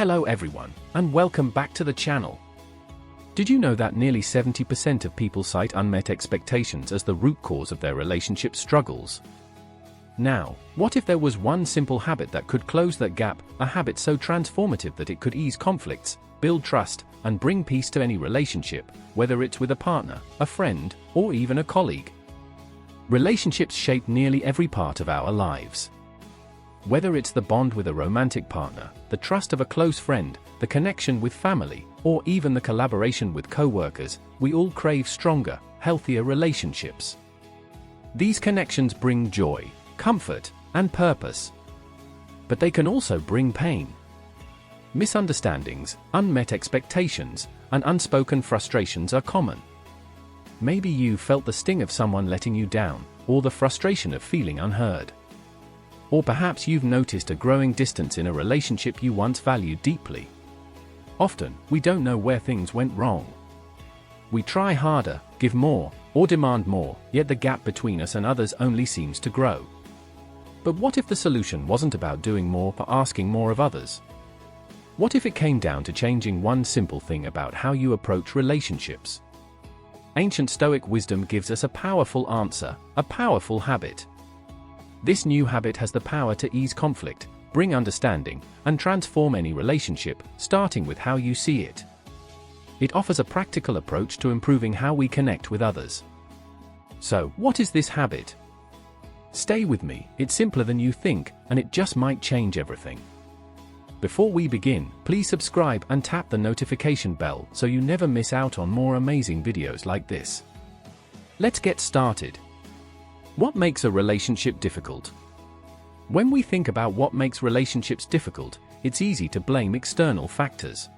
Hello everyone, and welcome back to the channel. Did you know that nearly 70% of people cite unmet expectations as the root cause of their relationship struggles? Now, what if there was one simple habit that could close that gap, a habit so transformative that it could ease conflicts, build trust, and bring peace to any relationship, whether it's with a partner, a friend, or even a colleague? Relationships shape nearly every part of our lives. Whether it's the bond with a romantic partner, the trust of a close friend, the connection with family, or even the collaboration with co-workers, we all crave stronger, healthier relationships. These connections bring joy, comfort, and purpose. But they can also bring pain. Misunderstandings, unmet expectations, and unspoken frustrations are common. Maybe you felt the sting of someone letting you down, or the frustration of feeling unheard. Or perhaps you've noticed a growing distance in a relationship you once valued deeply. Often, we don't know where things went wrong. We try harder, give more, or demand more, yet the gap between us and others only seems to grow. But what if the solution wasn't about doing more but asking more of others? What if it came down to changing one simple thing about how you approach relationships? Ancient Stoic wisdom gives us a powerful answer, a powerful habit. This new habit has the power to ease conflict, bring understanding, and transform any relationship, starting with how you see it. It offers a practical approach to improving how we connect with others. So, what is this habit? Stay with me, it's simpler than you think, and it just might change everything. Before we begin, please subscribe and tap the notification bell so you never miss out on more amazing videos like this. Let's get started. What makes a relationship difficult? When we think about what makes relationships difficult, it's easy to blame external factors.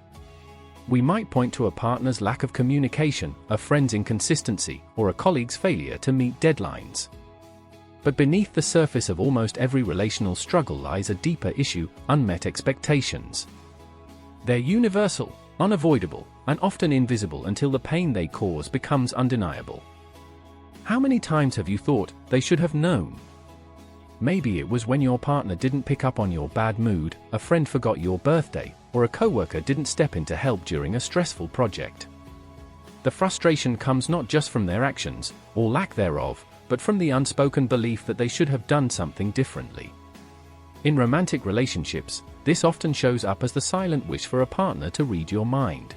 We might point to a partner's lack of communication, a friend's inconsistency, or a colleague's failure to meet deadlines. But beneath the surface of almost every relational struggle lies a deeper issue: unmet expectations. They're universal, unavoidable, and often invisible until the pain they cause becomes undeniable. How many times have you thought, they should have known? Maybe it was when your partner didn't pick up on your bad mood, a friend forgot your birthday, or a coworker didn't step in to help during a stressful project. The frustration comes not just from their actions, or lack thereof, but from the unspoken belief that they should have done something differently. In romantic relationships, this often shows up as the silent wish for a partner to read your mind.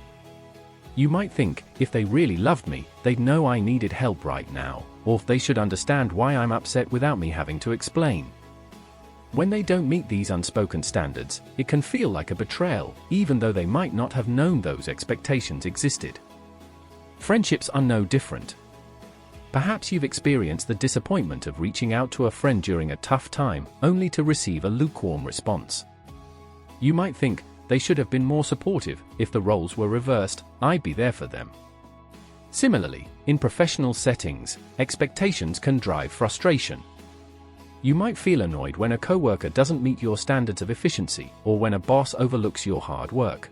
You might think, if they really loved me, they'd know I needed help right now, or they should understand why I'm upset without me having to explain. When they don't meet these unspoken standards, it can feel like a betrayal, even though they might not have known those expectations existed. Friendships are no different. Perhaps you've experienced the disappointment of reaching out to a friend during a tough time, only to receive a lukewarm response. You might think, they should have been more supportive. If the roles were reversed, I'd be there for them. Similarly, in professional settings, expectations can drive frustration. You might feel annoyed when a coworker doesn't meet your standards of efficiency, or when a boss overlooks your hard work.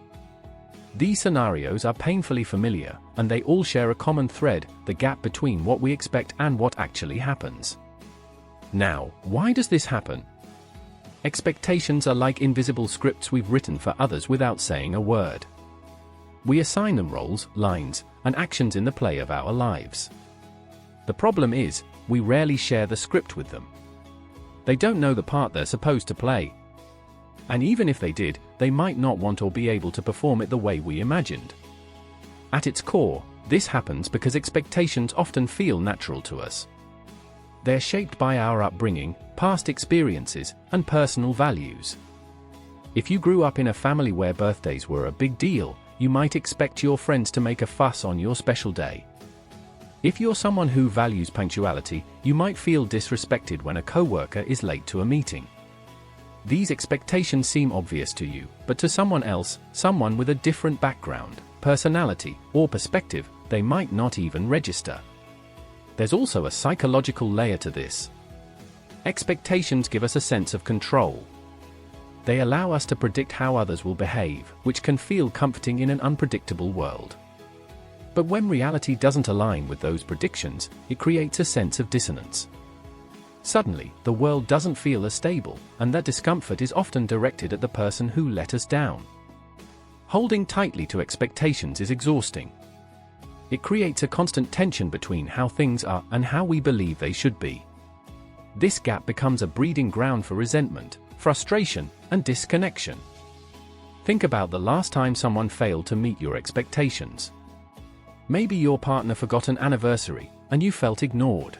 These scenarios are painfully familiar, and they all share a common thread: the gap between what we expect and what actually happens. Now, why does this happen? Expectations are like invisible scripts we've written for others without saying a word. We assign them roles, lines, and actions in the play of our lives. The problem is, we rarely share the script with them. They don't know the part they're supposed to play. And even if they did, they might not want or be able to perform it the way we imagined. At its core, this happens because expectations often feel natural to us. They're shaped by our upbringing, past experiences, and personal values. If you grew up in a family where birthdays were a big deal, you might expect your friends to make a fuss on your special day. If you're someone who values punctuality, you might feel disrespected when a coworker is late to a meeting. These expectations seem obvious to you, but to someone else, someone with a different background, personality, or perspective, they might not even register. There's also a psychological layer to this. Expectations give us a sense of control. They allow us to predict how others will behave, which can feel comforting in an unpredictable world. But when reality doesn't align with those predictions, it creates a sense of dissonance. Suddenly, the world doesn't feel as stable, and that discomfort is often directed at the person who let us down. Holding tightly to expectations is exhausting. It creates a constant tension between how things are and how we believe they should be. This gap becomes a breeding ground for resentment, frustration, and disconnection. Think about the last time someone failed to meet your expectations. Maybe your partner forgot an anniversary, and you felt ignored.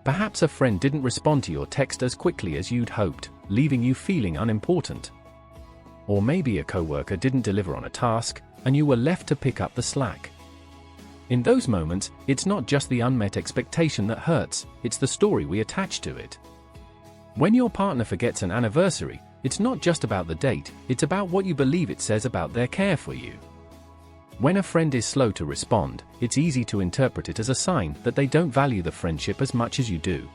Perhaps a friend didn't respond to your text as quickly as you'd hoped, leaving you feeling unimportant. Or maybe a coworker didn't deliver on a task, and you were left to pick up the slack. In those moments, it's not just the unmet expectation that hurts, it's the story we attach to it. When your partner forgets an anniversary, it's not just about the date, it's about what you believe it says about their care for you. When a friend is slow to respond, it's easy to interpret it as a sign that they don't value the friendship as much as you do.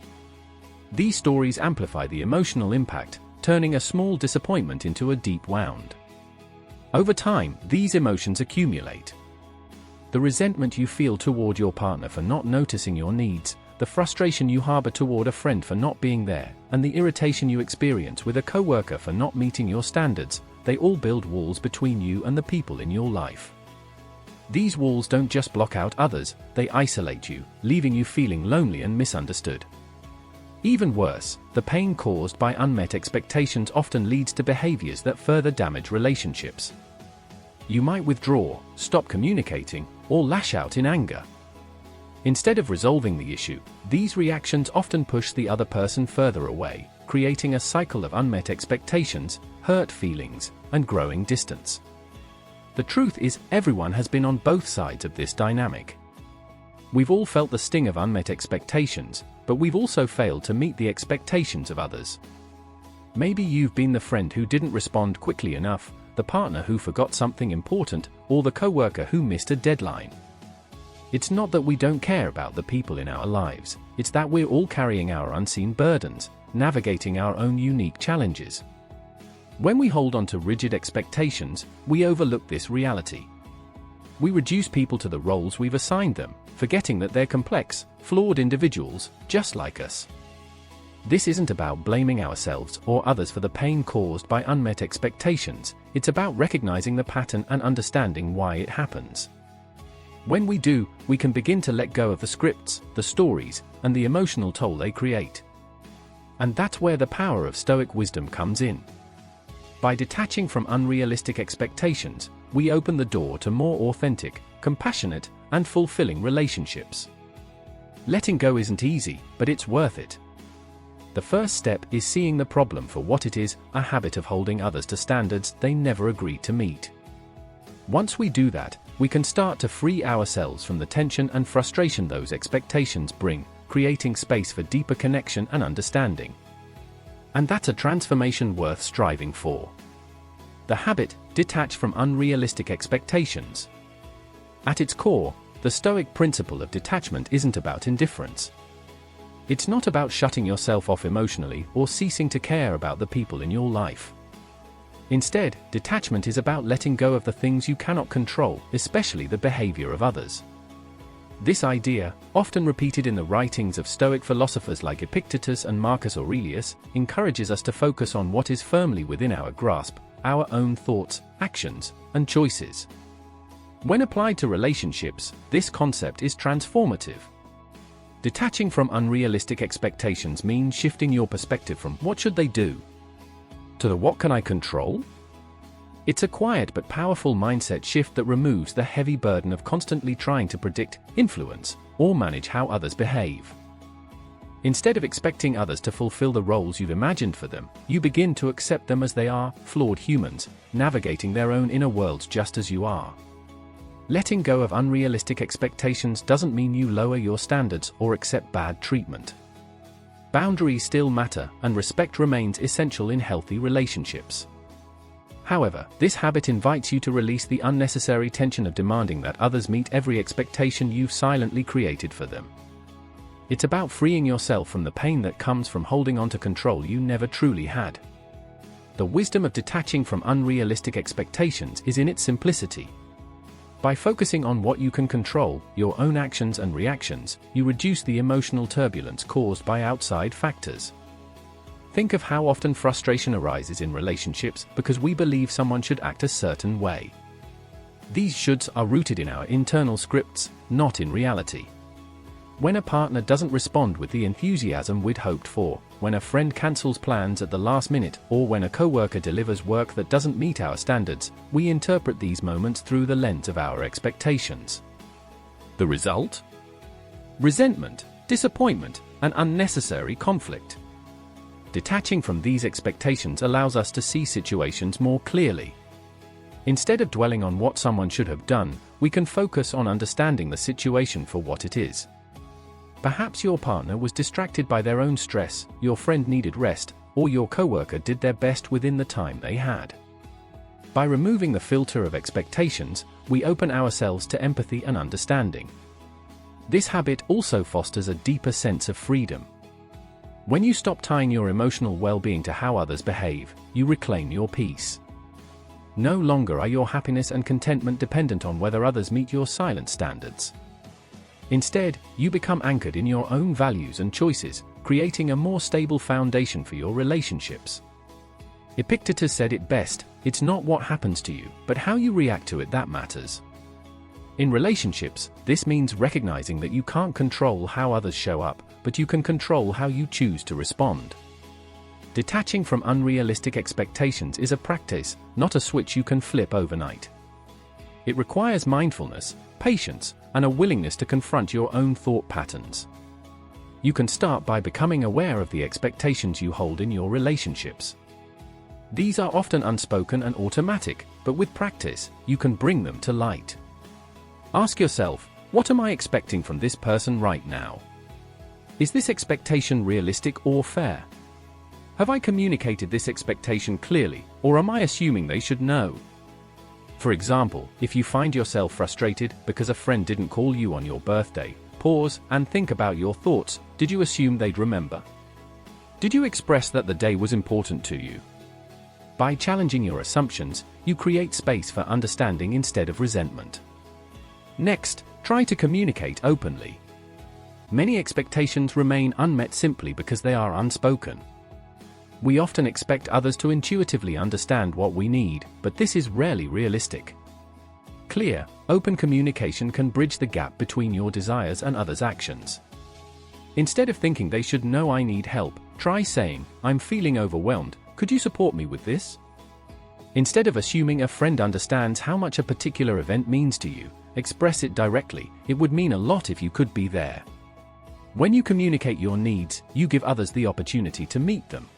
These stories amplify the emotional impact, turning a small disappointment into a deep wound. Over time, these emotions accumulate. The resentment you feel toward your partner for not noticing your needs, the frustration you harbor toward a friend for not being there, and the irritation you experience with a coworker for not meeting your standards, they all build walls between you and the people in your life. These walls don't just block out others, they isolate you, leaving you feeling lonely and misunderstood. Even worse, the pain caused by unmet expectations often leads to behaviors that further damage relationships. You might withdraw, stop communicating, or lash out in anger. Instead of resolving the issue, these reactions often push the other person further away, creating a cycle of unmet expectations, hurt feelings, and growing distance. The truth is, everyone has been on both sides of this dynamic. We've all felt the sting of unmet expectations, but we've also failed to meet the expectations of others. Maybe you've been the friend who didn't respond quickly enough, the partner who forgot something important, or the coworker who missed a deadline. It's not that we don't care about the people in our lives, it's that we're all carrying our unseen burdens, navigating our own unique challenges. When we hold on to rigid expectations, we overlook this reality. We reduce people to the roles we've assigned them, forgetting that they're complex, flawed individuals, just like us. This isn't about blaming ourselves or others for the pain caused by unmet expectations, it's about recognizing the pattern and understanding why it happens. When we do, we can begin to let go of the scripts, the stories, and the emotional toll they create. And that's where the power of Stoic wisdom comes in. By detaching from unrealistic expectations, we open the door to more authentic, compassionate, and fulfilling relationships. Letting go isn't easy, but it's worth it. The first step is seeing the problem for what it is, a habit of holding others to standards they never agreed to meet. Once we do that, we can start to free ourselves from the tension and frustration those expectations bring, creating space for deeper connection and understanding. And that's a transformation worth striving for. The habit, detach from unrealistic expectations. At its core, the Stoic principle of detachment isn't about indifference. It's not about shutting yourself off emotionally or ceasing to care about the people in your life. Instead, detachment is about letting go of the things you cannot control, especially the behavior of others. This idea, often repeated in the writings of Stoic philosophers like Epictetus and Marcus Aurelius, encourages us to focus on what is firmly within our grasp, our own thoughts, actions, and choices. When applied to relationships, this concept is transformative. Detaching from unrealistic expectations means shifting your perspective from "what should they do?" to the "what can I control?" It's a quiet but powerful mindset shift that removes the heavy burden of constantly trying to predict, influence, or manage how others behave. Instead of expecting others to fulfill the roles you've imagined for them, you begin to accept them as they are, flawed humans, navigating their own inner worlds just as you are. Letting go of unrealistic expectations doesn't mean you lower your standards or accept bad treatment. Boundaries still matter, and respect remains essential in healthy relationships. However, this habit invites you to release the unnecessary tension of demanding that others meet every expectation you've silently created for them. It's about freeing yourself from the pain that comes from holding on to control you never truly had. The wisdom of detaching from unrealistic expectations is in its simplicity. By focusing on what you can control, your own actions and reactions, you reduce the emotional turbulence caused by outside factors. Think of how often frustration arises in relationships because we believe someone should act a certain way. These shoulds are rooted in our internal scripts, not in reality. When a partner doesn't respond with the enthusiasm we'd hoped for, when a friend cancels plans at the last minute, or when a coworker delivers work that doesn't meet our standards, we interpret these moments through the lens of our expectations. The result? Resentment, disappointment, and unnecessary conflict. Detaching from these expectations allows us to see situations more clearly. Instead of dwelling on what someone should have done, we can focus on understanding the situation for what it is. Perhaps your partner was distracted by their own stress, your friend needed rest, or your coworker did their best within the time they had. By removing the filter of expectations, we open ourselves to empathy and understanding. This habit also fosters a deeper sense of freedom. When you stop tying your emotional well-being to how others behave, you reclaim your peace. No longer are your happiness and contentment dependent on whether others meet your silent standards. Instead, you become anchored in your own values and choices, creating a more stable foundation for your relationships. Epictetus said it best, "It's not what happens to you, but how you react to it that matters." In relationships, this means recognizing that you can't control how others show up, but you can control how you choose to respond. Detaching from unrealistic expectations is a practice, not a switch you can flip overnight. It requires mindfulness, patience, and a willingness to confront your own thought patterns. You can start by becoming aware of the expectations you hold in your relationships. These are often unspoken and automatic, but with practice, you can bring them to light. Ask yourself, what am I expecting from this person right now? Is this expectation realistic or fair? Have I communicated this expectation clearly, or am I assuming they should know? For example, if you find yourself frustrated because a friend didn't call you on your birthday, pause and think about your thoughts. Did you assume they'd remember? Did you express that the day was important to you? By challenging your assumptions, you create space for understanding instead of resentment. Next, try to communicate openly. Many expectations remain unmet simply because they are unspoken. We often expect others to intuitively understand what we need, but this is rarely realistic. Clear, open communication can bridge the gap between your desires and others' actions. Instead of thinking they should know I need help, try saying, "I'm feeling overwhelmed, could you support me with this?" Instead of assuming a friend understands how much a particular event means to you, express it directly. It would mean a lot if you could be there. When you communicate your needs, you give others the opportunity to meet them.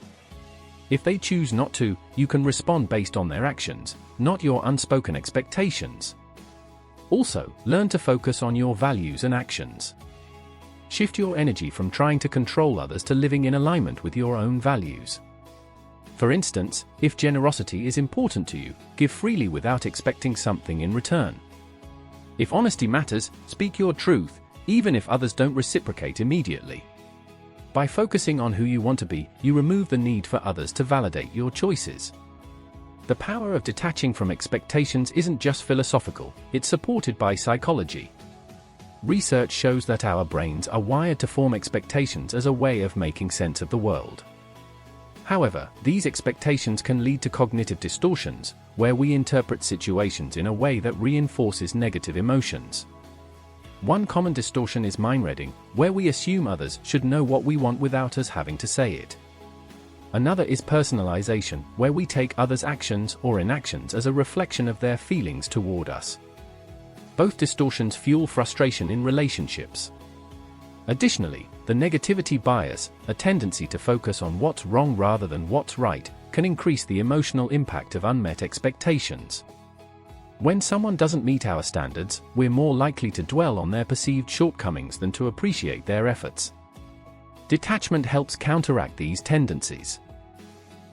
If they choose not to, you can respond based on their actions, not your unspoken expectations. Also, learn to focus on your values and actions. Shift your energy from trying to control others to living in alignment with your own values. For instance, if generosity is important to you, give freely without expecting something in return. If honesty matters, speak your truth, even if others don't reciprocate immediately. By focusing on who you want to be, you remove the need for others to validate your choices. The power of detaching from expectations isn't just philosophical, it's supported by psychology. Research shows that our brains are wired to form expectations as a way of making sense of the world. However, these expectations can lead to cognitive distortions, where we interpret situations in a way that reinforces negative emotions. One common distortion is mind reading, where we assume others should know what we want without us having to say it. Another is personalization, where we take others' actions or inactions as a reflection of their feelings toward us. Both distortions fuel frustration in relationships. Additionally, the negativity bias, a tendency to focus on what's wrong rather than what's right, can increase the emotional impact of unmet expectations. When someone doesn't meet our standards, we're more likely to dwell on their perceived shortcomings than to appreciate their efforts. Detachment helps counteract these tendencies.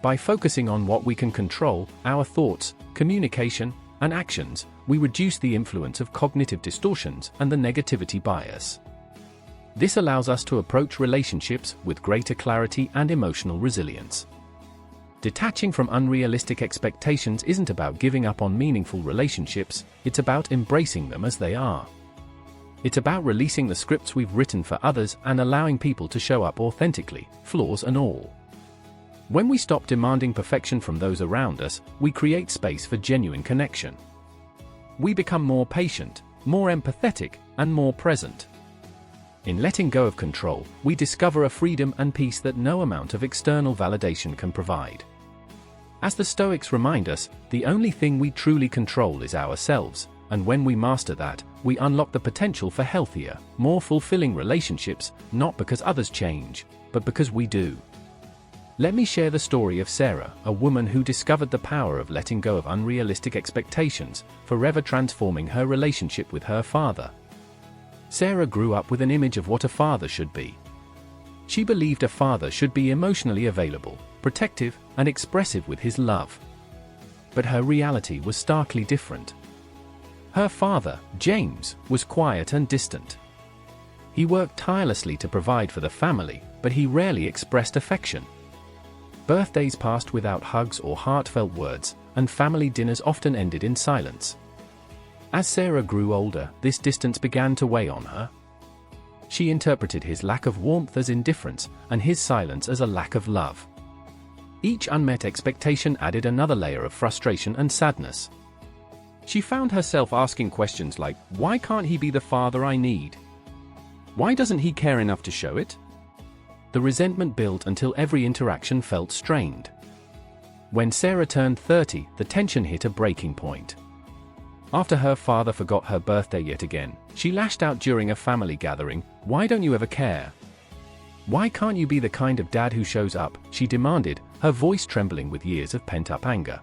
By focusing on what we can control, our thoughts, communication, and actions, we reduce the influence of cognitive distortions and the negativity bias. This allows us to approach relationships with greater clarity and emotional resilience. Detaching from unrealistic expectations isn't about giving up on meaningful relationships, it's about embracing them as they are. It's about releasing the scripts we've written for others and allowing people to show up authentically, flaws and all. When we stop demanding perfection from those around us, we create space for genuine connection. We become more patient, more empathetic, and more present. In letting go of control, we discover a freedom and peace that no amount of external validation can provide. As the Stoics remind us, the only thing we truly control is ourselves, and when we master that, we unlock the potential for healthier, more fulfilling relationships, not because others change, but because we do. Let me share the story of Sarah, a woman who discovered the power of letting go of unrealistic expectations, forever transforming her relationship with her father. Sarah grew up with an image of what a father should be. She believed a father should be emotionally available, protective, and expressive with his love. But her reality was starkly different. Her father, James, was quiet and distant. He worked tirelessly to provide for the family, but he rarely expressed affection. Birthdays passed without hugs or heartfelt words, and family dinners often ended in silence. As Sarah grew older, this distance began to weigh on her. She interpreted his lack of warmth as indifference, and his silence as a lack of love. Each unmet expectation added another layer of frustration and sadness. She found herself asking questions like, "Why can't he be the father I need? Why doesn't he care enough to show it?" The resentment built until every interaction felt strained. When Sarah turned 30, the tension hit a breaking point. After her father forgot her birthday yet again, she lashed out during a family gathering, "Why don't you ever care? Why can't you be the kind of dad who shows up?" she demanded, her voice trembling with years of pent-up anger.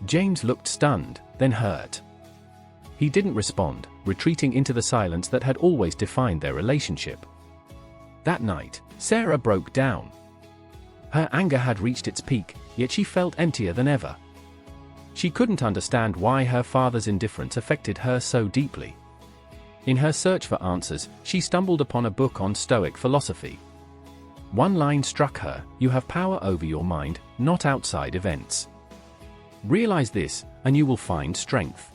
James looked stunned, then hurt. He didn't respond, retreating into the silence that had always defined their relationship. That night, Sarah broke down. Her anger had reached its peak, yet she felt emptier than ever. She couldn't understand why her father's indifference affected her so deeply. In her search for answers, she stumbled upon a book on Stoic philosophy. One line struck her: "You have power over your mind, not outside events. Realize this, and you will find strength."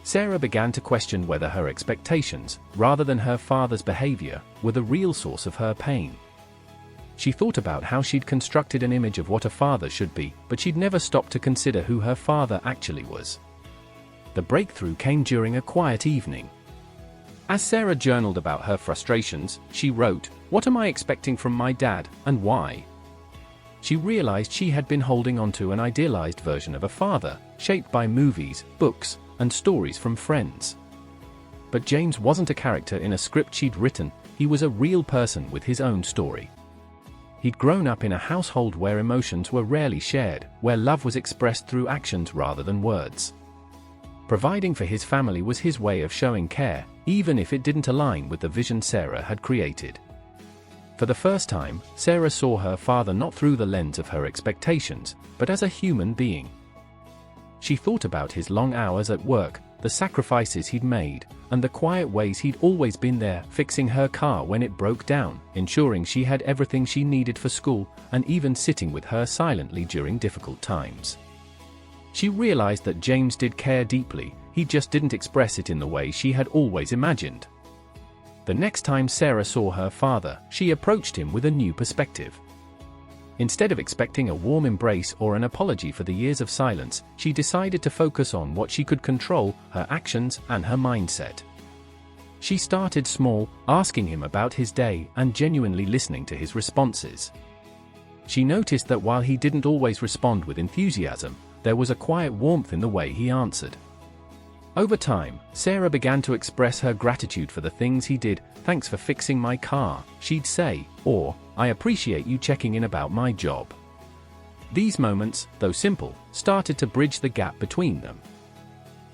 Sarah began to question whether her expectations, rather than her father's behavior, were the real source of her pain. She thought about how she'd constructed an image of what a father should be, but she'd never stopped to consider who her father actually was. The breakthrough came during a quiet evening. As Sarah journaled about her frustrations, she wrote, "What am I expecting from my dad, and why?" She realized she had been holding onto an idealized version of a father, shaped by movies, books, and stories from friends. But James wasn't a character in a script she'd written, he was a real person with his own story. He'd grown up in a household where emotions were rarely shared, where love was expressed through actions rather than words. Providing for his family was his way of showing care, even if it didn't align with the vision Sarah had created. For the first time, Sarah saw her father not through the lens of her expectations, but as a human being. She thought about his long hours at work, the sacrifices he'd made, and the quiet ways he'd always been there, fixing her car when it broke down, ensuring she had everything she needed for school, and even sitting with her silently during difficult times. She realized that James did care deeply, he just didn't express it in the way she had always imagined. The next time Sarah saw her father, she approached him with a new perspective. Instead of expecting a warm embrace or an apology for the years of silence, she decided to focus on what she could control, her actions and her mindset. She started small, asking him about his day and genuinely listening to his responses. She noticed that while he didn't always respond with enthusiasm, there was a quiet warmth in the way he answered. Over time, Sarah began to express her gratitude for the things he did. "Thanks for fixing my car," she'd say, or, "I appreciate you checking in about my job." These moments, though simple, started to bridge the gap between them.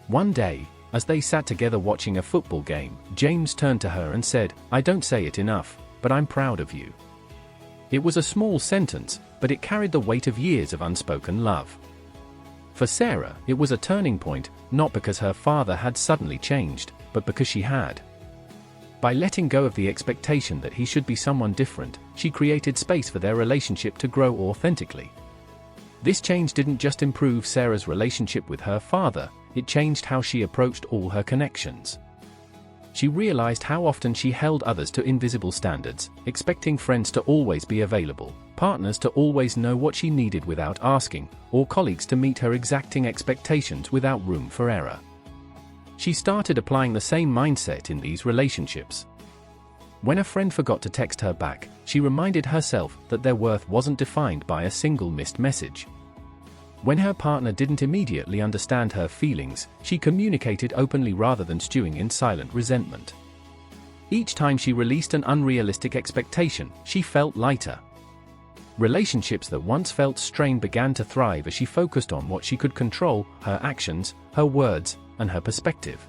One day, as they sat together watching a football game, James turned to her and said, "I don't say it enough, but I'm proud of you." It was a small sentence, but it carried the weight of years of unspoken love. For Sarah, it was a turning point, not because her father had suddenly changed, but because she had. By letting go of the expectation that he should be someone different, she created space for their relationship to grow authentically. This change didn't just improve Sarah's relationship with her father, it changed how she approached all her connections. she realized how often she held others to invisible standards, expecting friends to always be available, partners to always know what she needed without asking, or colleagues to meet her exacting expectations without room for error. She started applying the same mindset in these relationships. When a friend forgot to text her back, she reminded herself that their worth wasn't defined by a single missed message. When her partner didn't immediately understand her feelings, she communicated openly rather than stewing in silent resentment. Each time she released an unrealistic expectation, she felt lighter. Relationships that once felt strained began to thrive as she focused on what she could control: her actions, her words, and her perspective.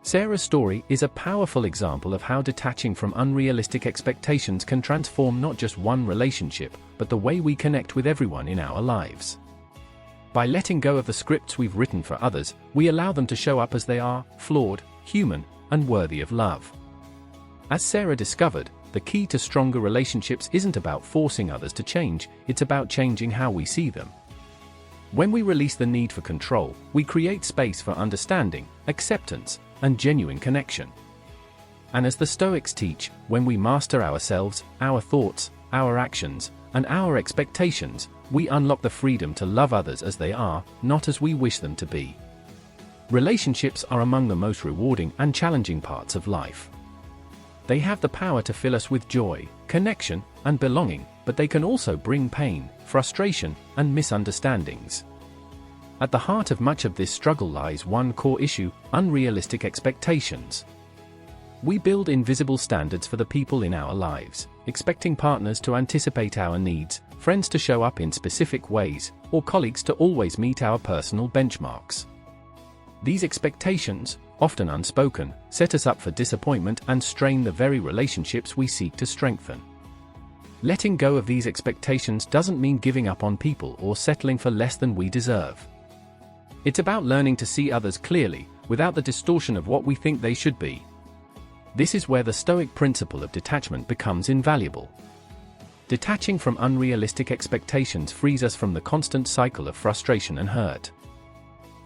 Sarah's story is a powerful example of how detaching from unrealistic expectations can transform not just one relationship, but the way we connect with everyone in our lives. By letting go of the scripts we've written for others, we allow them to show up as they are, flawed, human, and worthy of love. As Sarah discovered, the key to stronger relationships isn't about forcing others to change, it's about changing how we see them. When we release the need for control, we create space for understanding, acceptance, and genuine connection. And as the Stoics teach, when we master ourselves, our thoughts, our actions, and our expectations, we unlock the freedom to love others as they are, not as we wish them to be. Relationships are among the most rewarding and challenging parts of life. They have the power to fill us with joy, connection, and belonging, but they can also bring pain, frustration, and misunderstandings. At the heart of much of this struggle lies one core issue: unrealistic expectations. We build invisible standards for the people in our lives, expecting partners to anticipate our needs, friends to show up in specific ways, or colleagues to always meet our personal benchmarks. These expectations, often unspoken, set us up for disappointment and strain the very relationships we seek to strengthen. Letting go of these expectations doesn't mean giving up on people or settling for less than we deserve. It's about learning to see others clearly, without the distortion of what we think they should be. This is where the Stoic principle of detachment becomes invaluable. Detaching from unrealistic expectations frees us from the constant cycle of frustration and hurt.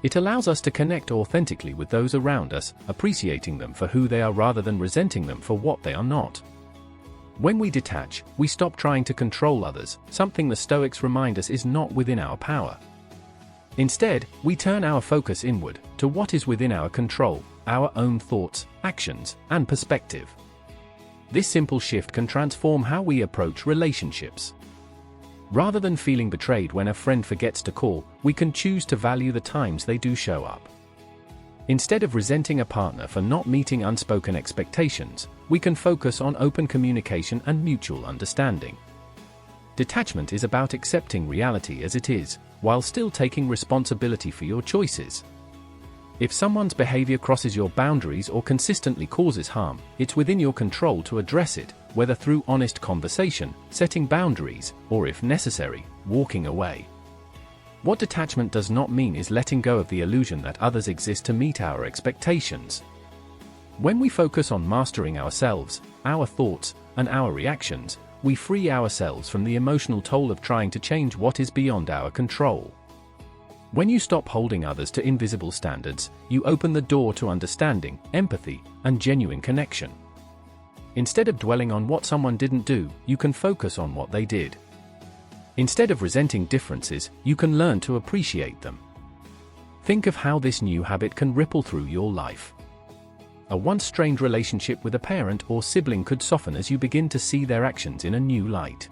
It allows us to connect authentically with those around us, appreciating them for who they are rather than resenting them for what they are not. When we detach, we stop trying to control others, something the Stoics remind us is not within our power. Instead, we turn our focus inward, to what is within our control, our own thoughts, actions, and perspective. This simple shift can transform how we approach relationships. Rather than feeling betrayed when a friend forgets to call, we can choose to value the times they do show up. Instead of resenting a partner for not meeting unspoken expectations, we can focus on open communication and mutual understanding. Detachment is about accepting reality as it is, while still taking responsibility for your choices. If someone's behavior crosses your boundaries or consistently causes harm, it's within your control to address it, whether through honest conversation, setting boundaries, or if necessary, walking away. What detachment does not mean is letting go of the illusion that others exist to meet our expectations. When we focus on mastering ourselves, our thoughts, and our reactions, we free ourselves from the emotional toll of trying to change what is beyond our control. When you stop holding others to invisible standards, you open the door to understanding, empathy, and genuine connection. Instead of dwelling on what someone didn't do, you can focus on what they did. Instead of resenting differences, you can learn to appreciate them. Think of how this new habit can ripple through your life. A once strained relationship with a parent or sibling could soften as you begin to see their actions in a new light.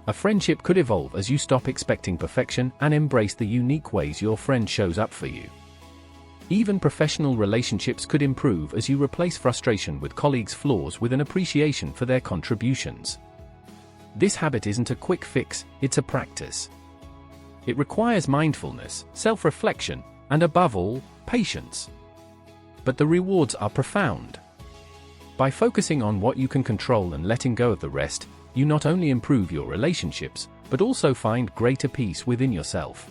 A friendship could evolve as you stop expecting perfection and embrace the unique ways your friend shows up for you. Even professional relationships could improve as you replace frustration with colleagues' flaws with an appreciation for their contributions. This habit isn't a quick fix, it's a practice. It requires mindfulness, self-reflection, and above all, patience. But the rewards are profound. By focusing on what you can control and letting go of the rest, you not only improve your relationships, but also find greater peace within yourself.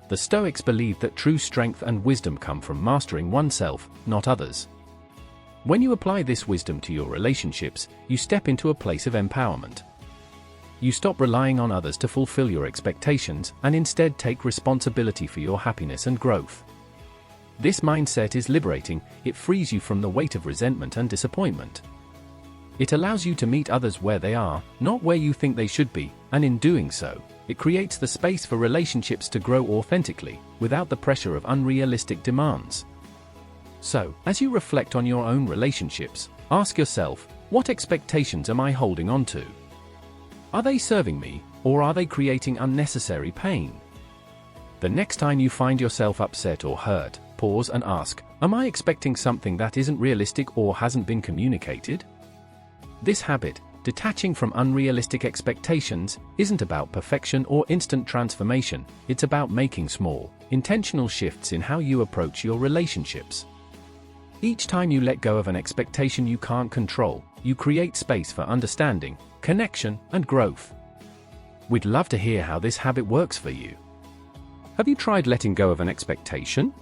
The Stoics believe that true strength and wisdom come from mastering oneself, not others. When you apply this wisdom to your relationships, you step into a place of empowerment. You stop relying on others to fulfill your expectations and instead take responsibility for your happiness and growth. This mindset is liberating. It frees you from the weight of resentment and disappointment. It allows you to meet others where they are, not where you think they should be, and in doing so, it creates the space for relationships to grow authentically, without the pressure of unrealistic demands. So, as you reflect on your own relationships, ask yourself, what expectations am I holding on to? Are they serving me, or are they creating unnecessary pain? The next time you find yourself upset or hurt, pause and ask, am I expecting something that isn't realistic or hasn't been communicated? This habit, detaching from unrealistic expectations, isn't about perfection or instant transformation. It's about making small, intentional shifts in how you approach your relationships. Each time you let go of an expectation you can't control, you create space for understanding, connection, and growth. We'd love to hear how this habit works for you. Have you tried letting go of an expectation?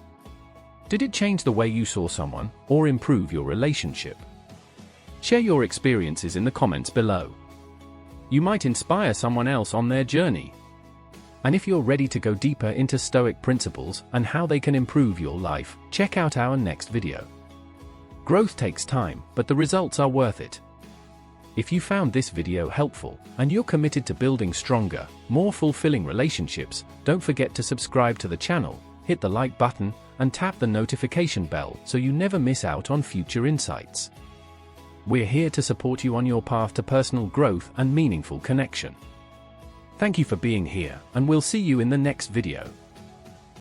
Did it change the way you saw someone, or improve your relationship? Share your experiences in the comments below. You might inspire someone else on their journey. And if you're ready to go deeper into Stoic principles and how they can improve your life, check out our next video. Growth takes time, but the results are worth it. If you found this video helpful, and you're committed to building stronger, more fulfilling relationships, don't forget to subscribe to the channel, hit the like button, and tap the notification bell so you never miss out on future insights. We're here to support you on your path to personal growth and meaningful connection. Thank you for being here, and we'll see you in the next video.